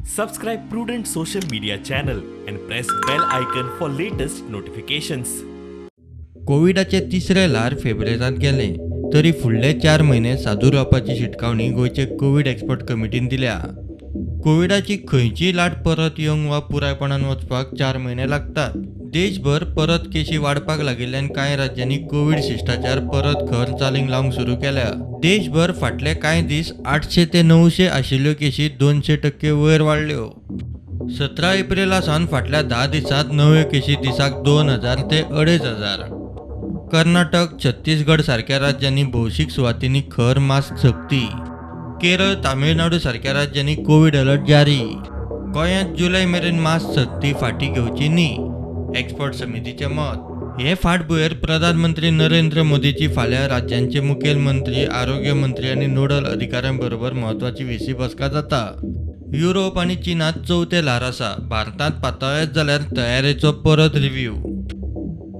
Subscribe Prudent social media channel and press bell icon for latest notifications. कोविडाचे तिसरे ल्हार फेब्रुवारींत गेले तरी फुडले 4 म्हयने सादूर रावपाची शिटकावणी गोंयचे कोविड एक्सपर्ट कमिटीन दिल्या। कोविडाची खंयचीय लाट परत येवंक वा पुरायपणान वचपाक 4 म्हयने लागतात। देशभर परत केशी वाडपाक लागिल्ल्यान कांय राज्यांनी कोविड शिश्टाचार परत खर चालीक लावंक सुरू केल्या। देशभर फाटले कांय दीस 800 ते 900 आशिल्ल्यो केशी 200% वयर वाडल्यो। 17 एप्रिलासावन फाटल्या 10 दिसांत नव्यो केशी दिसाक 2000 ते 2500। कर्नाटक, छत्तीसगड सारख्या राज्यांनी भौशीक सुवातींनी खर मास्क सक्ती। केरळ, तामिळनाडू सारख्या राज्यांनी कोविड अलर्ट जारी। गोंयांत जुलय मेरेन मास्क सक्ती फाटीं घेवची न्ही, एक्सपर्ट समितीचे मत। हे फाटभुंयेर प्रधानमंत्री नरेंद्र मोदीची फाल्यां राज्यांचे मुखेलमंत्री, आरोग्य मंत्री आनी नोडल अधिकाऱ्यांबरोबर म्हत्वाची व्हीसी बसका जाता। युरोप आनी चीनांत चवथे ल्हार आसा। भारतांत पातळ्ळेत जाल्यार तयारेचो परत रिव्ह्यू।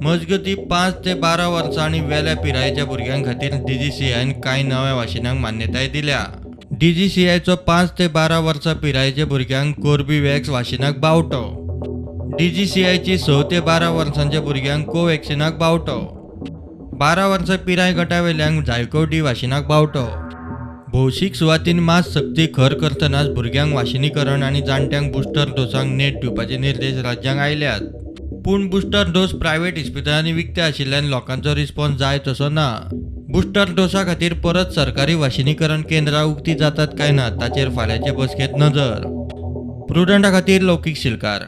मजगतीं 5 ते 12 वर्सां आनी वेल्या पिरायेच्या भुरग्यां खातीर DGCIन कांय नव्या वाशिनांक मान्यताय दिल्या। DGCIचो 5 ते 12 वर्सां पिरायेच्या भुरग्यांक कोर्बेवॅक्स वाशिनाक बावटो। DGCIची 6 ते 12 वर्सांच्या भुरग्यांक कोव्हॅक्सिनाक बावटो। 12 वर्सां पिराय गटावेल्यांक झायकोव डी वाशिनाक बावटो। भौशीक सुवातीन मास्क सक्ती खर करतनाच भुरग्यांक वाशिनीकरण आनी जाणट्यांक बुस्टर डोसांक नेट दिवपाचे निर्देश राज्यांक आयल्यात। पूण बुस्टर डोस प्रायव्हेट इस्पितळांनी विकते आशिल्ल्यान लोकांचो रिस्पॉन्स जाय तसो ना। बुस्टर डोसा खातीर परत सरकारी वाशिनीकरण केंद्रां उक्ती जातात काय ना ताचेर फाल्यांचे बसकेंत नजर। प्रुडंटा खातीर लौकीक शिलकार।